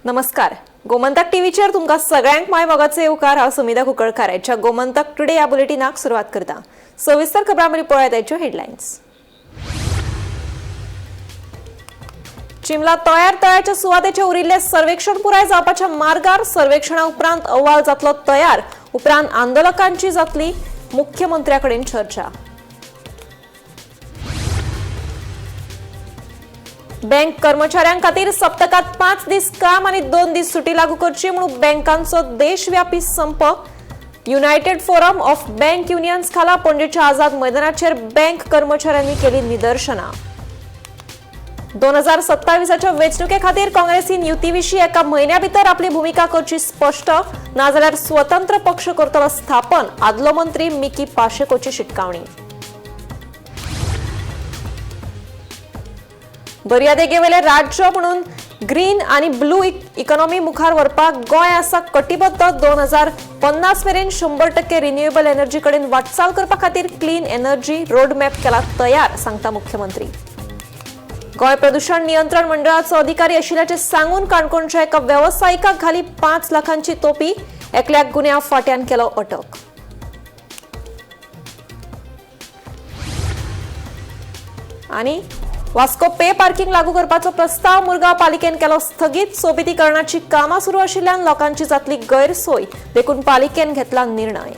नमस्कार. गोमंतक टीव्हीचेर तुमकां सगळ्यांक माय मोगाचे येवकार. हांव सुमिता कुंकळकाराच्या गोमंतक टुडे ह्या बुलेटिनाक सुरवात करता. सविस्तर खबरां मदीं पळयात आयच्यो हेडलायन्स. चिमला तळ्याच्या सुवातेचे उरिल्ले सर्वेक्षण पुराय जावपाच्या मार्गार. सर्वेक्षणा उपरांत अहवाल जातलो तयार. उपरांत आंदोलकांची जातली मुख्यमंत्र्याकडेन चर्चा. बँक कर्मचाऱ्यांक खातीर सप्तकात 5 दीस काम आनी 2 दीस सुटी लागू करची म्हणून बँकांचो देशव्यापी संप. United forum of bank unions खाला पणजेच्या आझाद मैदानाचेर बँक कर्मचाऱ्यांनी केली निदर्शनां. 2027च्या वेंचणुके खातीर काँग्रेसीन युतीविशीं एका म्हयन्या भितर आपली भुमिका करची स्पश्ट. नाजाल्यार स्वतंत्र पक्ष करतलो स्थापन. आदलो मंत्री मिकी पाशेकोची शिटकावणी. दर्यादेगेवेले राज्य म्हणून ग्रीन आणि ब्लू इकॉनॉमी मुखार व्हरपाक गोंय आसा कटिबद्ध. 2050 मेरेन 100% रिन्युएबल एनर्जी कडेन वाटचाल करपा खातीर क्लीन एनर्जी रोडमॅप केला तयार, सांगता मुख्यमंत्री. गोंय प्रदूषण नियंत्रण मंडळाचो अधिकारी आशिल्ल्याचे सांगून काणकोणच्या एका व्यावसायिकाक घाली 5 लाखांची तोपी. एकल्याक गुन्यांव फाट्यान केलो अटक. आणि वास्को पे पार्किंग लागू करपाचो प्रस्ताव मुरगांव पालिकेन केलो स्थगीत. सोबितीकरणाची कामां सुरू आशिल्ल्यान लोकांची जातली गैरसोय, देखून पालिकेन घेतला निर्णय.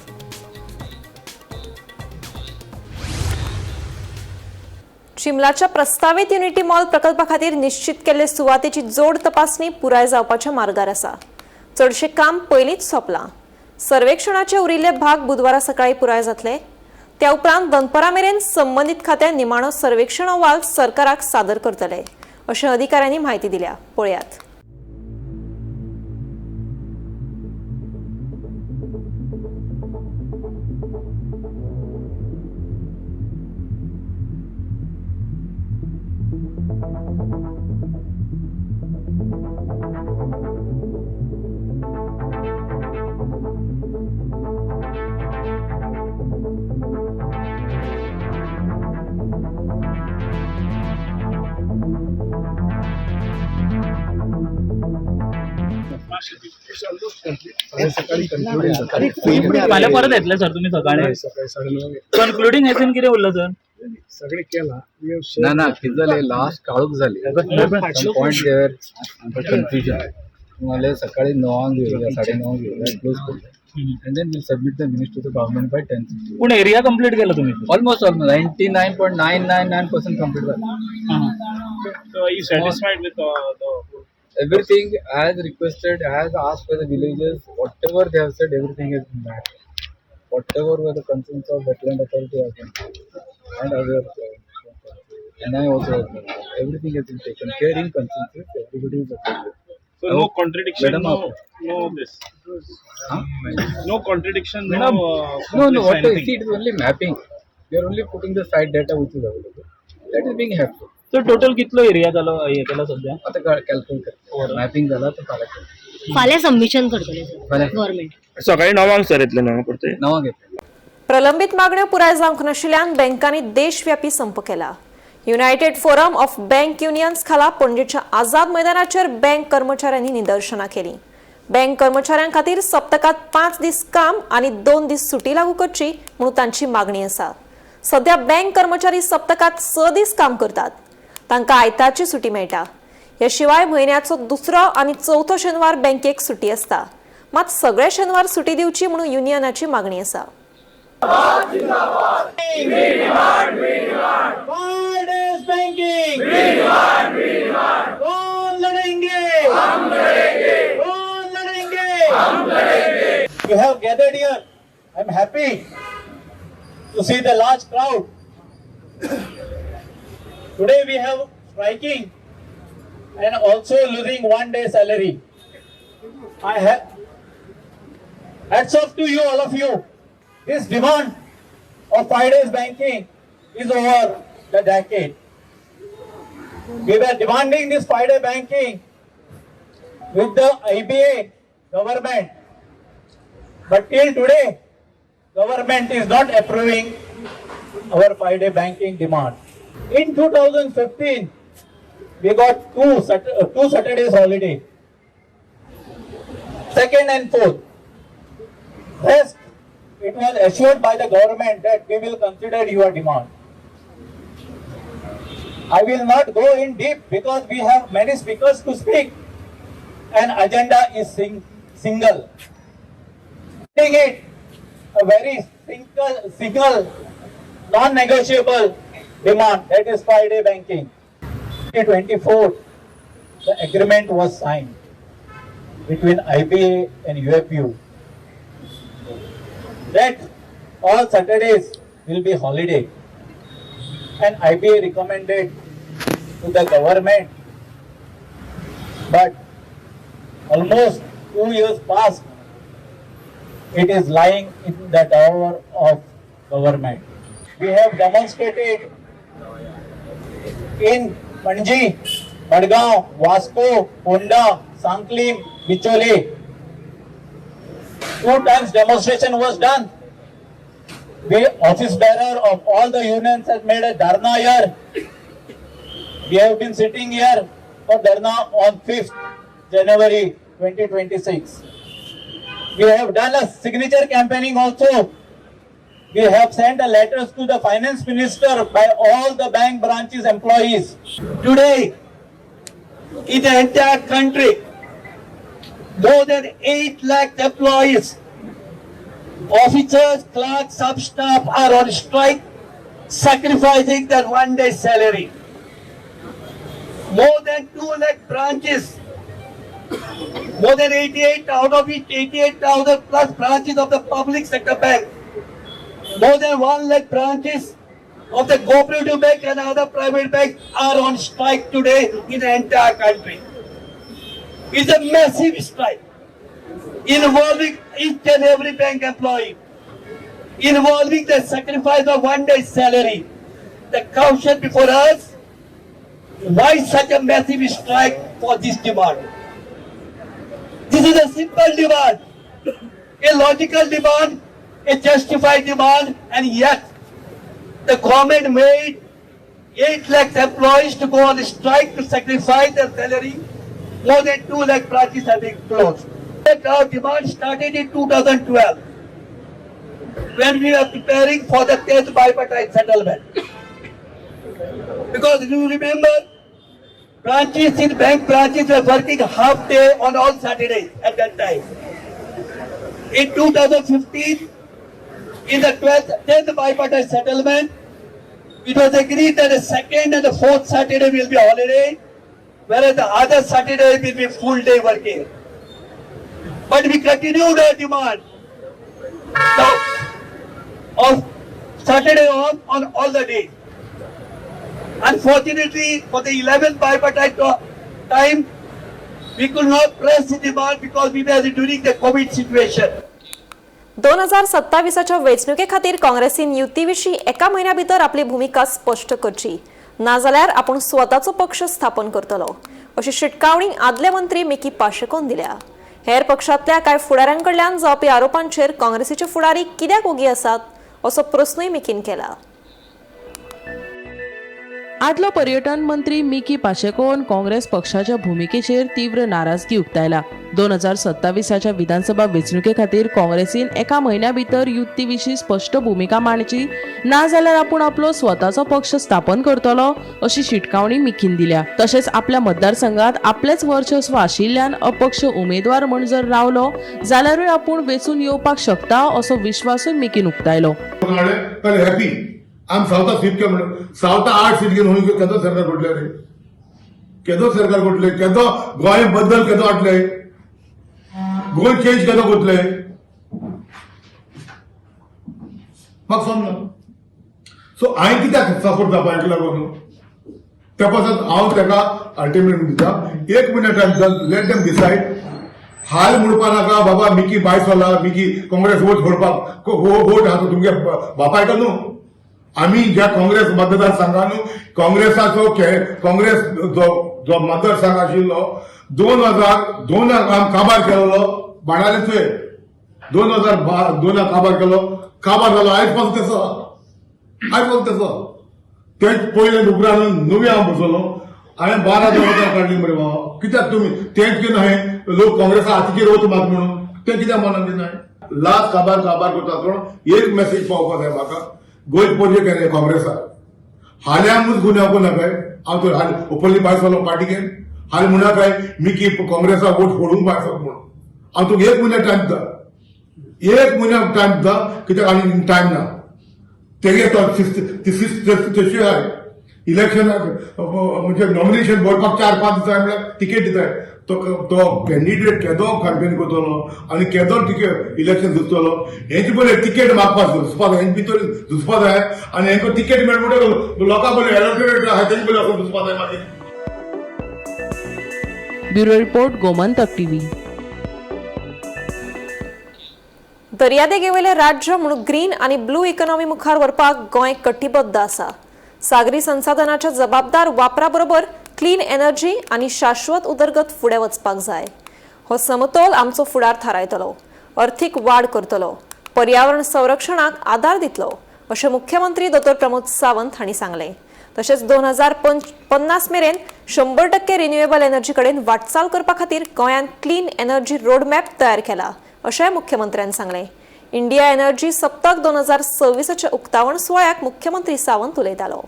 चिमलाच्या प्रस्तावित युनिटी मॉल प्रकल्पा खातीर निश्चित केल्ले सुवातेची जोड तपासणी पुराय जावपाच्या मार्गार आसा. चडशें काम पयलींच सोंपलां. सर्वेक्षणाचे उरिल्ले भाग बुधवारा सकाळी पुराय जातले. त्या उपरांत दनपारा मेरेन संबंधित खात्यान निमाणो सर्वेक्षण अहवाल सरकाराक सादर करतले, अशें अधिकाऱ्यांनी म्हायती दिल्या. पळयात. फाल्यां परत येतले सर तुमी सकाळी कन्क्लुडिंग एसेन कितें उरलं सर? सगळे केला ना कितें जालें लास्ट काळोख जाली पॉइंट देर कन्फ्युजन. तुम्हाला सकाळी 9 घेऊया 9:30 घेऊया क्लोज करतो and then we'll submit the minutes to the government by 10th. पण एरिया कंप्लीट केला तुम्ही? Almost 99.999% complete झालं. So are you satisfied with the Everything as requested, as asked by the villagers, whatever they have said, everything has been met. Whatever were the concerns of wetland authority have been and other and I also everything has been taken care in consensus. Everybody is approved. so no contradiction, Madam, no this no contradiction, no conflicts, what anything. see, it is only mapping. We are only putting the site data which is available. That is being helpful. तर total कितलो area झालो हे केला सध्या? आता calculate कर mapping झाला तर फाल्यां सबमिशन करतले गव्हर्नमेंट. सकाळी 9 सर येतले ना करते नवा घेतले. प्रलंबित मागण्यो पुराय जावंक नाशिल्ल्यान बँकांनी देशव्यापी संप केला. United forum of bank unions खाला पणजेच्या आझाद मैदानाचेर बँक कर्मचाऱ्यांनी निदर्शनां केली. बँक कर्मचाऱ्यां खातीर सप्तकात 5 दीस काम आनी 2 दीस सुटी लागू करची म्हणून तांची मागणी आसा. सध्या बँक कर्मचारी सप्तकात 6 दीस काम करतात. तांकां आयतारची सुटी मेळटा. ह्या शिवाय म्हयन्याचो दुसरो आनी चवथो शेनवार बँकेक सुटी आसता. मात सगळे शेनवार सुटी दिवची म्हणून युनियनाची मागणी आसा. You have gathered here. I'm happy to see the large crowd. Today we have striking and also losing 1 day salary. I have hats off to you, all of you. This demand of 5 days banking is over the decade. We were demanding this 5-day banking with the IBA government, but till today government is not approving our 5-day banking demand. In 2015, we got two Saturdays holiday. second and fourth. Rest, it was assured by the government that we will consider your demand. I will not go in deep because we have many speakers to speak and agenda is single. Taking it a very single non-negotiable demand, that is 5-day banking. 2024, the agreement was signed between IBA and UFU that all Saturdays will be holiday, and IBA recommended to the government, but almost 2 years past, it is lying in the tower of government. We have demonstrated in Panji, Madgaon, Vasco, Honda, Sanklim, Bichole. 2 times demonstration was done. We office bearer of all the unions has made a dharna here. We have been sitting here for dharna on 5th January 2026. We have done a signature campaigning also. We have sent a letters to the finance minister by all the bank branches employees. Today, in the entire country, more than 8 lakh employees, officers, clerks, sub-staff are on strike, sacrificing their 1-day salary. More than 2 lakh branches, more than 88 out of it, 88,000 plus branches of the public sector bank. More than 1 lakh branches of the cooperative bank and other private banks are on strike today in the entire country. It's a massive strike involving each and every bank employee, involving the sacrifice of 1-day salary. The question before us, why such a massive strike for this demand? This is a simple demand, a logical demand, a justified demand, and yet the government made 8 lakh employees to go on strike to sacrifice their salary. More than 2 lakh branches have been closed. Our demand started in 2012 when we were preparing for the 10th bipartite settlement. Because you remember, branches in bank branches were working half day on all Saturdays at that time. In 2015, in the 10th bipartite settlement, it was agreed that the 2nd and the 4th Saturday will be holiday, whereas the other Saturday will be full day working. But we continued our demand of Saturday off on all the days. Unfortunately, for the 11th bipartite time, we could not press the demand because we were during the COVID situation. 2027च्या वेंचणुके खातीर काँग्रेसीन युतीविशीं एका म्हयन्या भितर आपली भूमिका स्पश्ट करची, नाजाल्यार आपूण स्वताचो पक्ष स्थापन करतलो, अशी शिटकावणी आदले मंत्री मिकी पाशेकोन दिल्या. हेर पक्षांतल्या कांय फुडाऱ्यांकडल्यान जावपी आरोपांचेर काँग्रेसीचे फुडारी कित्याक ओगी आसात, असो प्रस्नूय मिकीन केला. आदलो पर्यटन मंत्री मिकी पाशेकोन काँग्रेस पक्षाच्या भूमिकेचेर तीव्र नाराजगी उक्तायला. 2027च्या विधानसभा वेंचणुके खातीर काँग्रेसीन एका म्हयन्या भितर युतीविशीं स्पश्ट भूमिका मांडची, नाजाल्यार आपूण आपलो स्वताचो पक्ष स्थापन करतलो, अशी शिटकावणी मिकीन दिल्या. तशेंच आपल्या मतदारसंघात आपलेच वर्चस्व आशिल्ल्यान अपक्ष उमेदवार म्हूण जर रावलो जाल्यारूय आपूण वेंचून येवपाक शकता, असो विश्वासूय मिकीन उक्तायलो. आम सावता सीट के सावता 8 सीट घेवन होई केदो सरकार घडले रे, केदो सरकार घडले, केदो गोंय बद्दल केदो आटले, गोंय चेंज केदो करतले म्हाका समजना. सो हांवें कित्याक सपोर्ट जावपा हाका लागून त्या पासून हांव ताका अल्टिमेटम दिता, 1 मिनिट लेट देम डिसायड. हाल म्हणपा नाका बाबा मिकी भायर सरला, मिकी काँग्रेस वोट फोडपाक, वोट आहा तो तुमगे बापायका न्हू. आम्ही ज्या काँग्रेस मतदारसंघान काँग्रेसाचो काँग्रेस जो मतदारसंघ आशिल्लो 2002 काबार केलो, बाणाले तुवें 2002 काबार केलो, काबार जालो. आयज पासून तेचो तेच पयले उपरांत नवी हांव बसलो. हांवें 12 काडली मरे बाबा, कित्याक तुमी तेंच घेवन हांवें लोक काँग्रेसा हातीचेर वच मात म्हणून ते कित्याक मनान दिनाय लास्ट काबार करता पूण एक मेसेज पावपाक जाय म्हाका गोंय प्रोजेक्ट काँग्रेसाक हाल्यांकूच गुन्यांव नाकाय हांव तो ओपनली भायर सरलो पार्टीकेन हाल म्हणा मी काँग्रेसाक वोट फोडूंक भायर सर म्हणून हांव तुका 1 म्हयन्या टायम दिता 1 म्हयन्या टायम दिता कित्याक आनी टायम ना तेगे तशी आहाय इलेक्शनाक म्हणजे नॉमिनेशन भरपाक 4-5 दिसा म्हळ्यार तिकेट दिताय तो कॅन्डिडेट केदो कॅम्पेन करतलो आनी केदो तिकेट इलेक्शन झुजतलो हेंचे पयलें तिकेट मागपाक झुजपा जाय हेंचे भितर झुजपा जाय आनी हेंका तिकेट मेळ म्हणटकीर लोकां पयलीं एलोकेटेड आहाय तेंचे पयलीं वचून झुजपा जाय मागीर. Bureau report Gomantak TV. दर्यादेगेवयले राज्य म्हणून ग्रीन आणि ब्लू इकॉनॉमी मुखार व्हरपाक गोंय कटिबद्ध आसा. सागरी संसाधनाच्या जबाबदार वापरा बरोबर क्लीन एनर्जी आणि शाश्वत उदरगत फुडें वचपाक जाय. हो समतोल आमचो फुडार थारायतलो, अर्थीक वाड करतलो, पर्यावरण संरक्षणाक आदार दितलो अशें मुख्यमंत्री डॉ. प्रमोद सावंत हांणी सांगलें. तशेंच 2050 मेरेन 100% रिन्युएबल एनर्जी कडेन वाटचाल करपा खातीर गोंयान क्लीन एनर्जी रोडमॅप तयार केला अशेंय मुख्यमंत्र्यान सांगलें. इंडिया एनर्जी सप्तक 2026च्या उक्तावण सुवाळ्याक मुख्यमंत्री सावंत उलयतालो.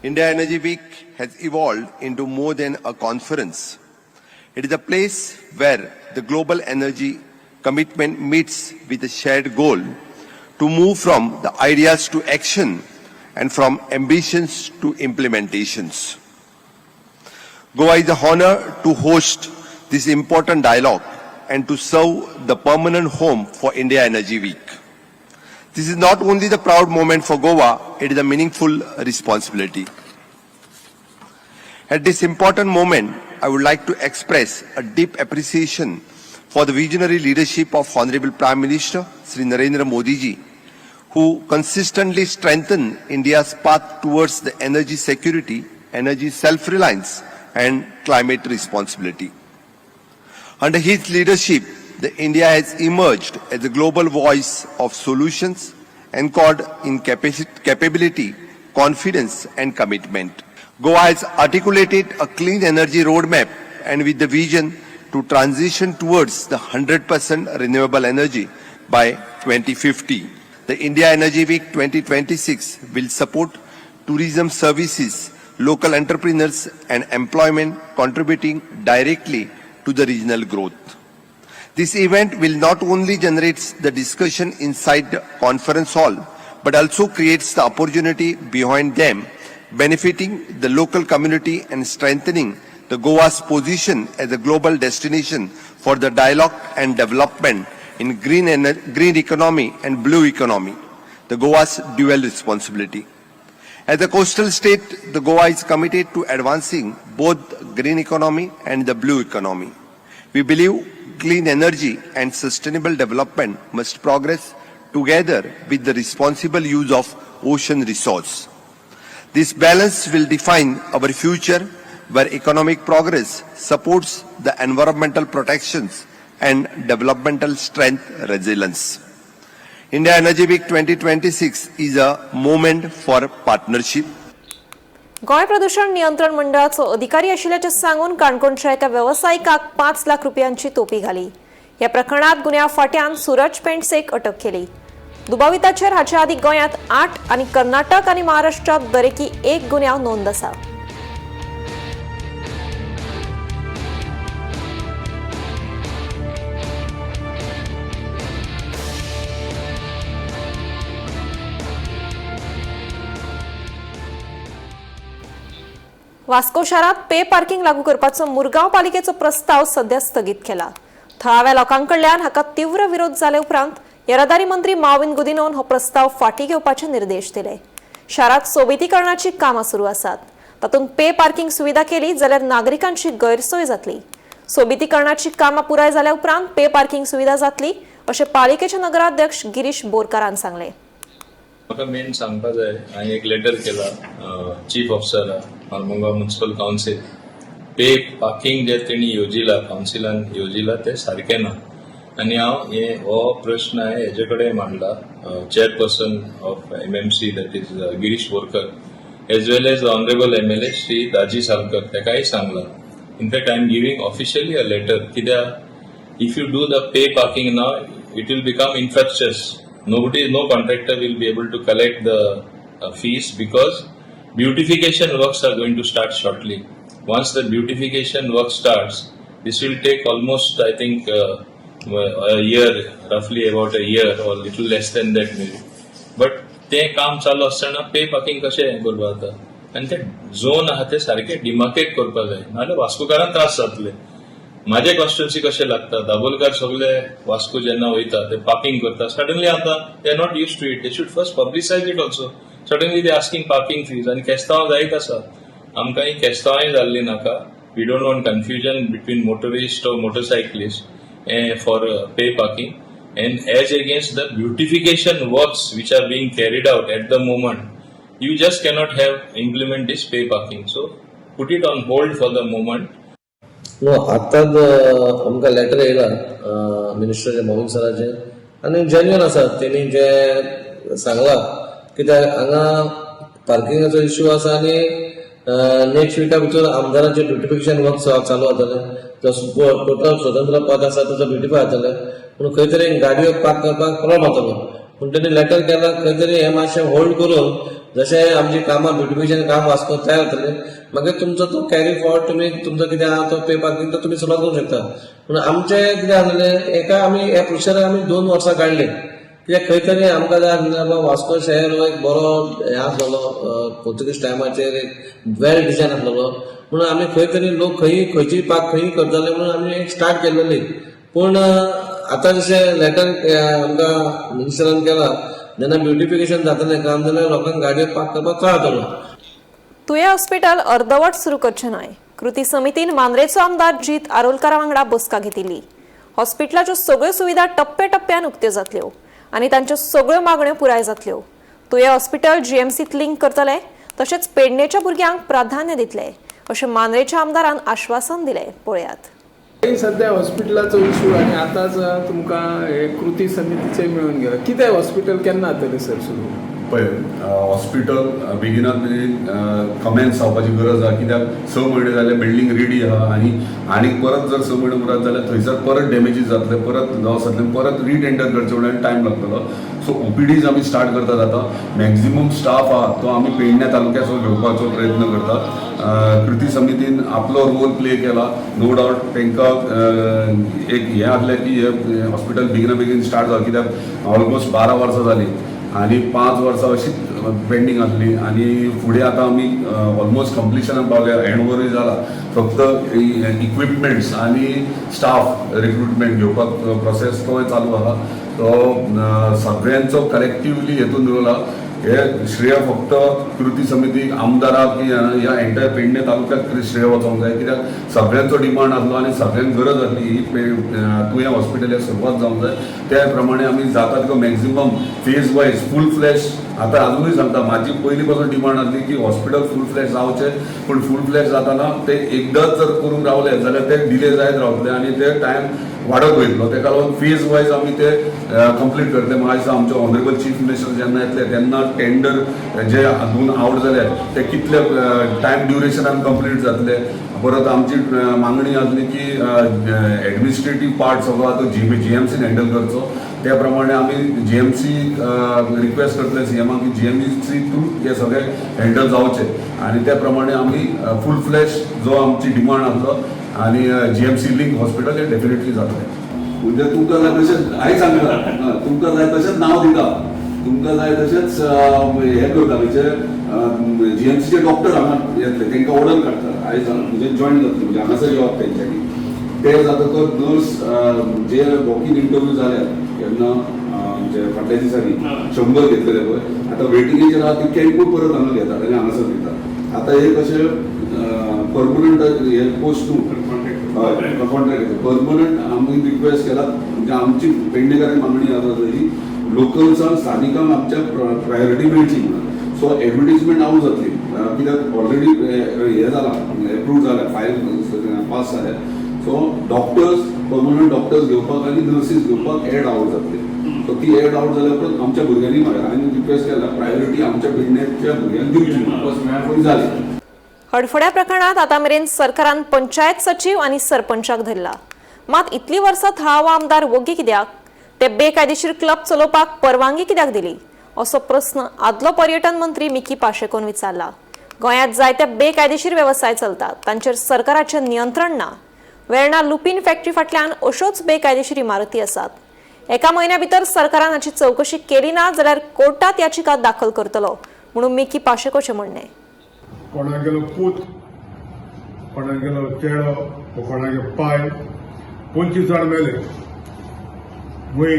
India Energy Week has evolved into more than a conference. It is a place where the global energy commitment meets with a shared goal to move from the ideas to action and from ambitions to implementations. Goa is an honor to host this important dialogue and to serve the permanent home for India Energy Week. This is not only the proud moment for Goa, it is a meaningful responsibility. At this important moment, I would like to express a deep appreciation for the visionary leadership of Honorable Prime Minister Sri Narendra Modi ji, who consistently strengthened India's path towards the energy security, energy self-reliance, and climate responsibility. Under his leadership, India has emerged as a global voice of solutions anchored in capability, confidence, and commitment. Goa has articulated a clean energy roadmap and with the vision to transition towards the 100% renewable energy by 2050. The India Energy Week 2026 will support tourism services, local entrepreneurs, and employment, contributing directly to the regional growth. This event will not only generate the discussion inside the conference hall, but also creates the opportunity behind them, benefiting the local community and strengthening the Goa's position as a global destination for the dialogue and development in green economy and blue economy, the Goa's dual responsibility. As a coastal state, the Goa is committed to advancing both green economy and the blue economy. We believe clean energy and sustainable development must progress together with the responsible use of ocean resource. This balance will define our future, where economic progress supports the environmental protections and developmental strength resilience. India Energy Week 2026 is a moment for partnership. Goa प्रदूषण नियंत्रण मंडळाचो अधिकारी आशिल्ल्याचे सांगून काणकोणच्या एका व्यावसायिकाक 5 लाख रुपयांची तोपी घाली. ह्या प्रकरणात गुन्यांव फाट्यान सूरज पेंडसेक अटक केली. दुबाविताचेर हाचे आदी गोंयांत 8 आनी कर्नाटक आनी महाराष्ट्रात दरेकी 1 गुन्यांव नोंद आसा. वास्को शारात पे पार्किंग लागू करपाचो मुरगांव पालिकेचो प्रस्ताव सध्या स्थगीत केला. थळाव्या लोकांकडल्यान हाका तीव्र विरोध जाले उपरांत येरादारी मंत्री माविन गुदिनोन हो प्रस्ताव फाटी घेवपाचे निर्देश दिले. शारात सोबितीकरणाची कामां सुरू आसात. तातूंत पे पार्किंग सुविधा केली जाल्यार नागरिकांची गैरसोय जातली. सोबितीकरणाची कामां पुराय जाल्या उपरांत पे पार्किंग सुविधा जातली अशें पालिकेचे नगराध्यक्ष गिरीश बोरकारान सांगले. म्हाका मेन सांगपा जाय, हांवें एक लेटर केला चीफ ऑफिसराक, हरमगांव म्युनिसिपल कावन्सील. पे पार्किंग जे तेणी येवजिला, कावन्सिलान येवजिला ते सारकें ना. आनी हांव हो प्रश्न हांवें हेजे कडेन मांडला, chairperson of MMC, that is Girish Borkar, as well as honourable MLA Shri Daji Salkar, ताकाय सांगला In fact, I am giving officially a letter. If you do the pay parking now, it will become infectious. No contractor will be able to collect the fees because beautification works are going to start shortly. Once the beautification work starts, this will take almost, I think, a year, roughly about a year or little less than that maybe. But ते काम चालू असताना पे parking कशें करपा जाता आनी ते zone आहा ते सारखे डिमार्केट करपा जाय नाजाल्यार वास्कोकारांक त्रास जातले. माझे कॉन्स्टिट्युन्सी कशें लागता दाबोलकार सगळे वास्को जेन्ना वयता ते पार्किंग करता सडनली आतां they are not use to it. They should first publicise it also. Suddenly they asking parking fees आनी केस्तांव जायत आसा. आमकां ही केस्तांवय जाल्ली नाका. We don't want confusion between motorist और motorcyclist for pay parking. And as against the beautification works which are being carried out at the moment, you just cannot implement this pay parking. So put it on hold for the moment. No आताच आमकां letter येयला minister Mohan सराचे आनी genuine आसा तेणी जे सांगला कित्याक हांगा पार्किंगाचो इश्यू आसा आनी नेक्स्ट विका भितर आमदारांचे ब्युटिफिकेशन वर्क चालू जातले. टोटल स्वतंत्र पद आसा ताचो ब्युटिफाय जातले पूण खंय तरी गाडयो पार्क करपाक प्रॉब्लम जातलो. पूण तेणी लेटर केला खंय तरी हें मातशें होल्ड करून जशें आमची कामां ब्युटिफिकेशन काम वास्को तयार जातलें मागीर तुमचो तो कॅरी फॉर्ड तुमी तुमचो कितें आहा तो पे पार्किंग तो तुमी सुरवात करूंक शकता. पूण आमचें कितें आसलें एका आमी ह्या प्रोसिजर आमी 2 वर्सां काडली कित्याक खंय तरी आमकां जाय आसलें वास्को शहर हो एक बरो हें आसलेलो पोर्तुगीज टायमाचेर एक वेल डिजायन आसलेलो म्हणून आमी खंय तरी लोक खंयची पार्क खंयी करताले म्हणून आमी एक स्टार्ट केल्लेली. पूण आतां जशें लेटर आमकां मिनिस्टरान केला जेन्ना ब्युटिफिकेशन जातलें काम जाल्यार लोकांक गाडयो पार्क करपाक त्रास जातलो. तुये हॉस्पिटल अर्दवट सुरू करचे न्हय. कृती समितीन मांद्रेचो आमदार जीत आरोलकारा वांगडा बसका घेतिल्ली. हॉस्पिटलाच्यो सगळ्यो सुविधा टप्प्याटप्प्यान उक्त्यो जातल्यो आनी तांच्यो सगळ्यो मागण्यो पुराय जातल्यो. तुये हॉस्पिटल जीएमसीत लिंक करतले तशेंच पेडणेच्या भुरग्यांक प्राधान्य दितले अशें मांद्रेच्या आमदारान आश्वासन दिलें. पळयात. सध्या हॉस्पिटलाचो इश्यू आनी आतांच तुमकां हे कृती समितीचे मेळून गेला. कितें हॉस्पिटल केन्ना जातलें सर सुरू? पळय हॉस्पिटल बेगिनात बेगीन कमेन्स जावपाची गरज आहा कित्याक 6 म्हयने जाले बिल्डींग रेडी आहा आनी परत जर 6 म्हयने उरत जाल्यार थंयसर परत डॅमेजीस जातले परत लॉस जातले परत रिटेंडर करचे म्हणून टायम लागतलो. सो ओपीडीज आमी स्टार्ट करतात आतां. मॅक्झिमम स्टाफ आहा तो आमी पेडण्या तालुक्याचो घेवपाचो प्रयत्न करतात. कृती समितीन आपलो रोल प्ले केला. नो डावट तांकां एक हें आसलें की हे हॉस्पिटल बेगिना बेगीन स्टार्ट जावं कित्याक ऑलमोस्ट 12 वर्सां जालीं आनी 5 वर्सां अशीच पेंडींग आसली आनी फुडें आतां आमी ऑलमोस्ट कंप्लिशनाक पावल्या. हँडओव्हरूय जाला. फक्त इक्विपमेंट्स आनी स्टाफ रिक्रुटमेंट घेवपाक प्रोसेस तो चालू आहा. तो सगळ्यांचो कलेक्टिवली हेतून रोल आहा. हे श्रेय फक्त कृती समितीक आमदाराक ह्या एंटायर पेडणे तालुक्याक श्रेय वचोंक जाय कित्याक सगळ्यांचो डिमांड आसलो आनी सगळ्यांक गरज आसली ही तुवें हॉस्पिटल हे सुरवात जावंक जाय. त्या प्रमाणे आमी जाता तितलो मॅक्झिमम फेज वायज फूल फ्लॅश आतां अजुनूय सांगता म्हाजी पयलीं पासून डिमांड आसली की हॉस्पिटल फूल फ्लॅश जावचें पूण फूल फ्लॅश जाताना ते एकदांच जर करून रावले जाल्यार ते डिले जायत रावतले आनी ते टायम वाडत वयतलो. ताका लागून फेज वायज आमी ते कंप्लीट करतले. म्हाका दिसता आमचे ऑनरेबल चीफ मिनिस्टर जेन्ना येतले तेन्ना टेंडर जे 2 आउट जाले ते कितले टायम ड्युरेशनान कंप्लीट जातले. परत आमची मागणी आसली की एडमिनिस्ट्रेटीव पार्ट सगळो आतां जीएमसीन हँडल करचो. त्या प्रमाणे आमी जीएमसी रिक्वेस्ट करतले सीएमाक की जीएमसी थ्रू हे सगळे हँडल जावचे आनी त्या प्रमाणे आमी फूल फ्लॅश जो आमची डिमांड आसलो आनी जीएमसी लिंक हॉस्पिटल हे डेफिनेटली जातलें. म्हणजे तुमकां जाय तशेंच हांवें सांगलां तुमकां जाय तशेंच नांव दिता तुमकां जाय तशेंच हें करता म्हणजे जीएमसीचे डॉक्टर हांगा येतले तांकां ऑर्डर काडटा. आयज म्हणजे जॉयन जातले म्हणजे हांगासर येवप तेंच्यांनी ते जातकच नर्स जे वॉकिंग इंटरव्यू जाल्यात तेन्ना म्हणजे फाटल्या दिसांनी 100 घेतलेले पळय आतां वेटिंगेचेर आहा ती कॅम्पूय परत हांगा घेतात आनी हांगासर दितात. आतां हे कशें परमनंट हे पोस्ट न्हू कॉन्ट्रॅक्ट परमनंट आमी रिक्वेस्ट केला म्हणजे आमची पेडणेकारांक मागणी आसा तरी लोकल्सांक स्थानिकांक आमच्या प्रायोरिटी मेळची म्हणून. सो एडवर्टिजमेंट हांव जातली कित्याक ऑलरेडी हे जाला एप्रूव जाल्या फायल पास जाल्या. सो डॉक्टर्स परमनंट डॉक्टर्स घेवपाक आनी नर्सीस घेवपाक एड आउट जातली. सो ती एड आउट जाल्या उपरांत आमच्या भुरग्यांनी हांवें रिक्वेस्ट केला प्रायोरिटी आमच्या पेडणेच्या भुरग्यांक दिवची जाली. हडफड्या प्रकरणात आतामेरेन सरकारान पंचायत सचिव आणि सरपंचाक धरला. मात इतली वर्सां थळावो आमदार वगी कित्याक? ते बेकायदेशीर क्लब चलोवपाक परवानगी कित्याक दिली? असो प्रस्न आदलो पर्यटन मंत्री मिकी पाशेकोन विचारला. गोंयांत जायते बेकायदेशीर वेवसाय चलतात, तांचेर सरकाराचें नियंत्रण ना. वेर्णा लुपीन फॅक्टरी फाटल्यान अश्योच बेकायदेशीर इमारती आसात. एका म्हयन्या भितर सरकारान हाची चवकशी केली ना जाल्यार कोर्टात याचिका दाखल करतलो म्हणून मिकी पाशेकोचें म्हणणें. कोणागेलो पूत, कोणागेलो चेडो, कोणागे पाय 25 जाण मेले मुई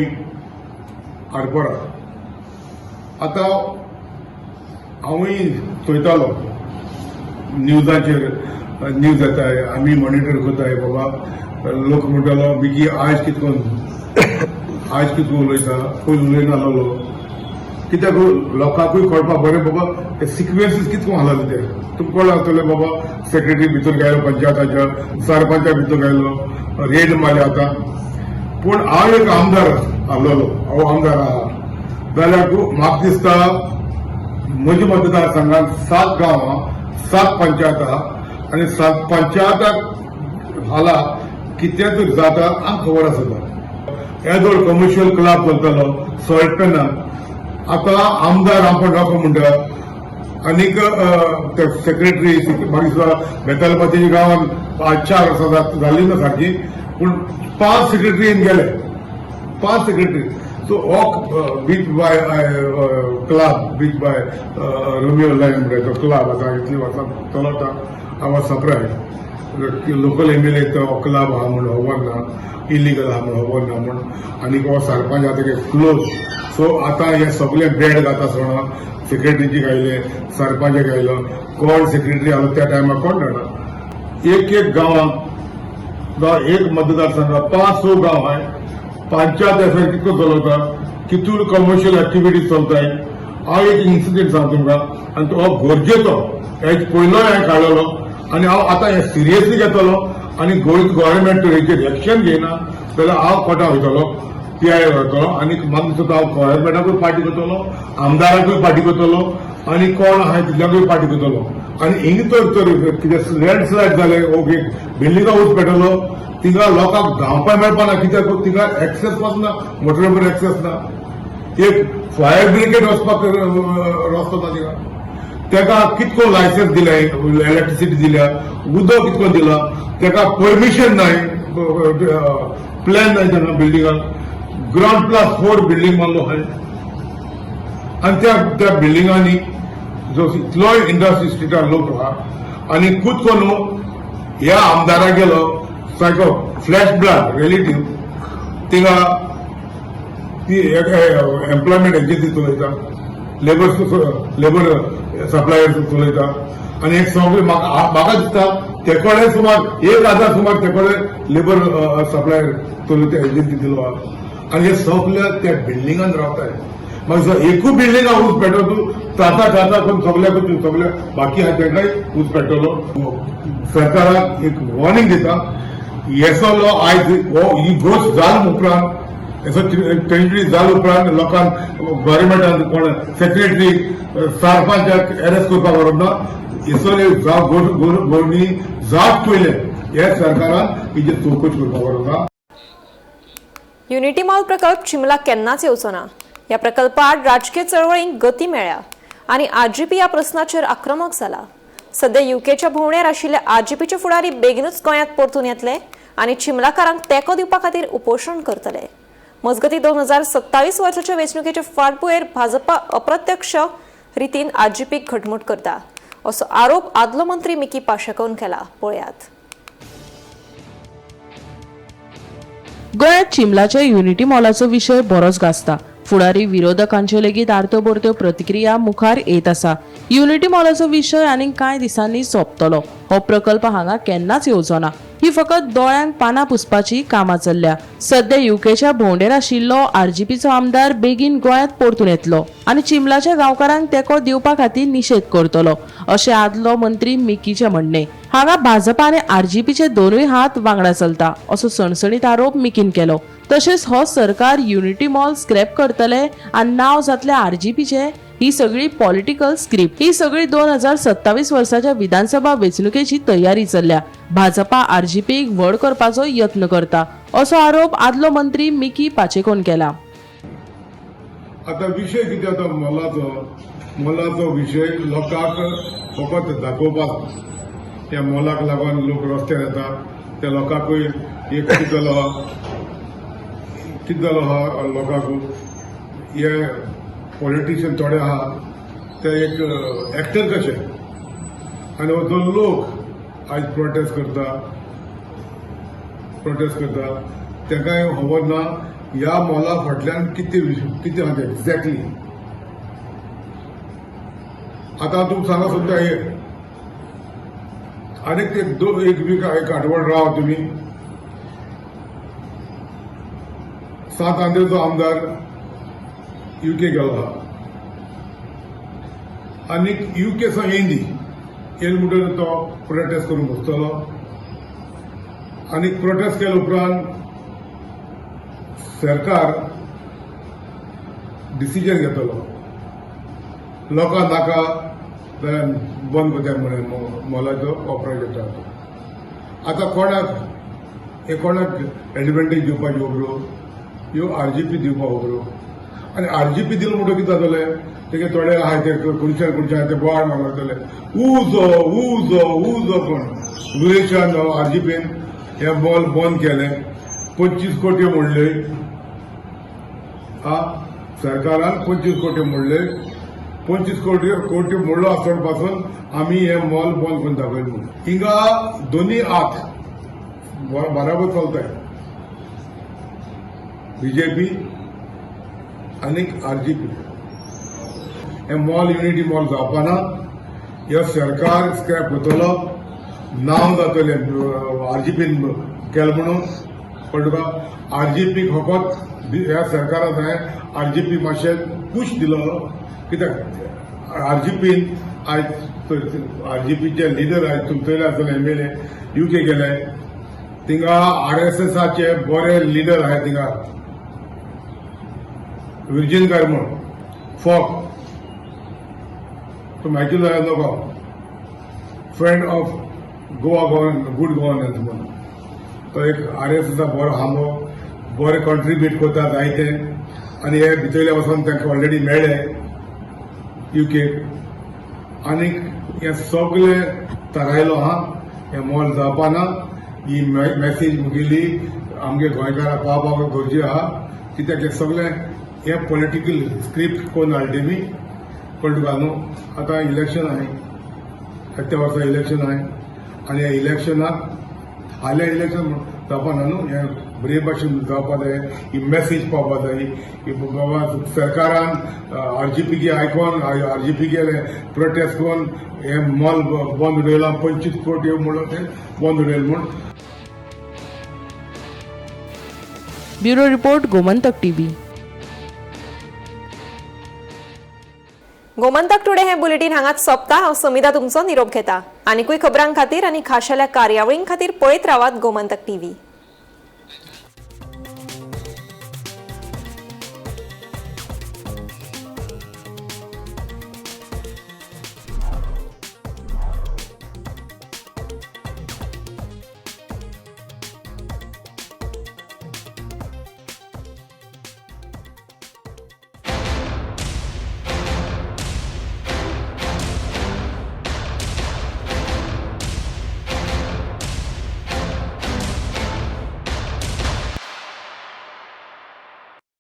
आडपरा. आतां हांवूय चोयतालो न्यूजाचेर, न्यूज येताय, आमी मॉनिटर करताय. बाबा लोक म्हणटालो बिगी आयज कितकोन उलयता, पयलीं उलयनाहलो. कित्याक लोकांकूय कळपाक बरें बाबा ते सिक्वेन्सीस कितको आसले ते तुमकां कळ्ळें आसतलें. बाबा सेक्रेटरी भितर गेलो, पंचायताच्या सरपंचा भितर गेलो, रेड मारले आतां. पूण हांव एक आमदार आसलोलो, हांव आमदार आहा जाल्यार म्हाका दिसता म्हज्या मतदारसंघात 7 गांवां, 7 पंचायत आहा आनी 7 पंचायताक हाला कितें तरी जाता आमकां खबर आसता. येदो कमर्शियल क्लब चलतालो सळपेनान. आतां आमदार आमकां नाका म्हणटा आनीक ते सेक्रेटरी मागीर सुद्दां बेतालबातीच्या गांवांत 5-4 वर्सां जाली ना सारकी, पूण 5 सेक्रेटरी गेले, 5 सेक्रेटरी. सो हो Birch by club, Birch by Romeo Lane म्हणटा तो क्लब आतां इतली वर्सां चलता. हांव वॉज सरप्रायज लोकल MLA तो क्लब आहा म्हूण खबर ना, इलिगल आहा म्हूण खबर ना म्हूण. आनीक हो सरपंच आतां क्लोज. सो आतां हे सगळे बेड घाता सणा सेक्रेटरीची गायले, सरपंच गायलो, कोण सेक्रेटरी आलो त्या टायमार कोण जाणा. एक गांवांत एक मतदारसंघात 5-6 गांव आहाय. पंचायत आसा कितको चलता, कितून कमर्शियल एक्टिविटीज चलताय. हांव एक इन्सिडेंट सांगता तुमकां आनी तो गरजेचो. हेज पयलोय हांवें काडलेलो आनी हांव आतां हे सिरियसली घेतलो आनी गव्हर्मेंट हेचेर एक्शन घेयना जाल्यार हांव कोर्टाक वयतलो, PI वयतलो आनी म्हाका दिसता हांव गव्हर्मेंटाकूय पार्टी करतलो, आमदाराकूय पार्टी करतलो आनी कोण आहाय तितल्याकूय पार्टी करतलो. आनी हिंग तर कितें लँडस्लायड जाले, बिल्डिंगा उच पेटलो, थिंगा लोकांक धांवपाक मेळपाना. कित्याक थिंगा एक्सेस पासना, मोटरेबर एक्सेस ना. एक फायर ब्रिगेड वचपाक रस्तो ना थिंगा. तेका कितको लायसन्स दिले, इलेक्ट्रिसिटी दिल्या, उदक कितको दिला, तेका परमिशन नाय, प्लॅन नाय तेन्ना बिल्डिंगाक. ग्राउंड +4 बिल्डिंग मारलो आहाय आनी त्या बिल्डिंगांनी जो इतलो इंडस्ट्री स्ट्रीटार लोक आहा आनी खुदको न्हू ह्या आमदाराक गेलो सारको फ्लॅश ब्लड रिलेटिव्ह थिंगा ती एम्प्लॉयमेंट एजन्सी चलयता, लेबर सप्लायर चलयता आनी एक सगळे म्हाका दिसता तेकोडे सुमार 1000 सुमार तेकोडे लेबर सप्लायर चलयता एजन्सी दिलो आहा. आनी हे सगळे त्या बिल्डिंगान रावताय. मागीर एकूच बिल्डिंगा उच पेटलो ताता करून सगळे बाकी आहा तेकाय उच पेटलो. सरकाराक एक वॉर्निंग दिता, येसो लॉ आयज ही गोश्ट जाल उपरांत, येसो टेंडरी जाल उपरांत लोकांक गव्हर्मेंटान कोण सेक्रेटरी सरपंचाक अरेस्ट करपाक व्हरना. येसोले गोरणी जाप पयले हे सरकारान हेची चवकशी करपाक व्हरना. युनिटी मॉल प्रकल्प चिमला केन्नाच येवचो ना. ह्या प्रकल्पात राजकीय चळवळींक गती मेळ्ळ्या आनी RGP ह्या प्रस्नाचेर आक्रमक जाला. सध्या UKच्या भोंवडेर आशिल्ले RGPचे फुडारी बेगीनूच गोंयांत परतून येतले आनी चिमलाकारांक तेंको दिवपा खातीर उपोशण करतले. मजगतीं 2027 वर्साच्या वेंचणुकेचे फाटभुंयेर भाजपा अप्रत्यक्ष रितीन RGPक घटमूट करता असो आरोप आदलो मंत्री मिकी पाशेकोन केला. पळयात. गोंयांत चिमलाच्या युनिटी मॉलाचो विशय बरोच गाजता. फुडारी विरोधकांच्यो लेगीत आर्त्यो प्रतिक्रिया मुखार येत आसा. युनिटी मॉलाचो विशय आनीक कांय दिसांनी सोंपतलो. हो प्रकल्प हांगा केन्नाच येवचो ना. ही फकत दोळ्यांक पानां पुसपाची कामां चल्ल्या. सध्या UKच्या भोंवडेर आशिल्लो RGPचो आमदार बेगीन गोंयांत परतून येतलो आनी चिमलाच्या गांवकारांक तेंको दिवपा खातीर निशेध करतलो अशें आदलो मंत्री मिकीचें म्हणणें. हांगा भाजपा आनी RGPचे दोनूय हात वांगडा चलता असो सणसणीत आरोप मिकीन केलो. तशेंच हो सरकार युनिटी मॉल स्क्रॅप करतले आनी नांव जातले आरजीपीचे ही सगळी पॉलिटिकल स्क्रिप्ट. ही सगळी 2027 वर्साच्या विधानसभा वेंचणुकेची तयारी चल्ल्या. भाजपा आरजीपीक व्हड करपाचो यत्न करता असो आरोप आदलो मंत्री मिकी पाचेकोन केला. आता विषय कितें आतां मोलाचो विषय लोकांक फकत दाखोवपाक. त्या मोलाक लागून लोक रस्त्यार येता. त्या लोकांकूय एक कितें जालो आहा लोकांक हे पॉलिटिशियन थोडे आहा ते एक एक्टर कशे आनी हो जो लोक आज प्रोटेस्ट करता तांकांय खबर ना ह्या मोला फाटल्यान कितें आहा तें एक्झॅक्टली. आतां तूं सांगा सुद्दां हे आनीक एक वीक एक आठवडो राव तुमी. सात आंध्रेचो आमदार यूके गेलो आहा आनीक यूके सावन येयली म्हणटकीर तो प्रोटेस्ट करून बसतलो. आनीक प्रोटेस्ट केले उपरांत सरकार डिसिजन घेतलो लोकां नाका जाल्यार बंद करता म्हणून मोलाचो ऑपरेट. आतां कोणाक एडवांटेज दिवपाक खबरो ह्यो आरजीपी दिवपाक खबरो. आनी आरजीपी दिलो म्हणटकीर कितें जातलें तेगे थोडे आहाय ते खंयच्या ते बोवाळ मारतले उजो कोण गुरेशान आरजीपीन हे मॉल बंद केलें. 25 कोटी मोडले. सरकारान 25 कोटी मोडले. 25 कोटी मोडलो आसतना पासून आमी हे मॉल बंद करून दाखयले म्हणून. हिंगा दोनी हात बराबर चलताय बीजेपी आनीक आरजीपी. हे मॉल युनिटी मॉल जावपाना. हे सरकार स्क्रॅप करतलो. नांव जातले आरजीपीन केलें म्हणून पण तुका आरजीपीक फकत ह्या सरकारान जाय आरजीपी मातशें पुश दिलो कित्याक आरजीपीन आयज आरजीपीचे लिडर आयज तुमचे आसले एमएलए यूके गेले. थिंगा आरएसएसाचे बरे लिडर आहाय. थिंगा विर्जीन गार्मन फॉक तो Michael नोको friend of Goa good governance म्हणून तो एक आरएसएसा बरो हांबो बरे कॉन्ट्रिब्यूट करता जायते. आनी हे भितरले वचून तांकां ऑलरेडी मेळ्ळे यूके. आनीक हे सगळे थारायलो आहा हे मॉल जावपाना. ही मॅसेज मुगेली आमगे गोंयकारांक पावपाक गरजे आहा कित्याक हे सगळे हे पॉलिटिकल स्क्रिप्ट कोण हाडली मी पण तुका न्हू. आतां इलेक्शन आहाय 7 वर्सां इलेक्शन आहाय आनी ह्या इलेक्शनाक हाल्या इलेक्शन जावपाना न्हू. हे बरे भाशेन जावपा जाय. ही मॅसेज पावपा जाय की बाबा सरकारान आरजीपीक आयकोन आरजीपी गेले प्रोटेस्ट करून हे मॉल बंद उडयला. 25 कोटी म्हणून ते बंद उडयले म्हूण. Bureau report Gomantak TV. Gomantak today हे बुलेटिन हांगाच सोंपता. हांव समिता तुमचो निरोप घेता. आनीकूय खबरां खातीर आनी खाशेल्या कार्यावळीं खातीर पळयत रावात गोमंतक टीव्ही.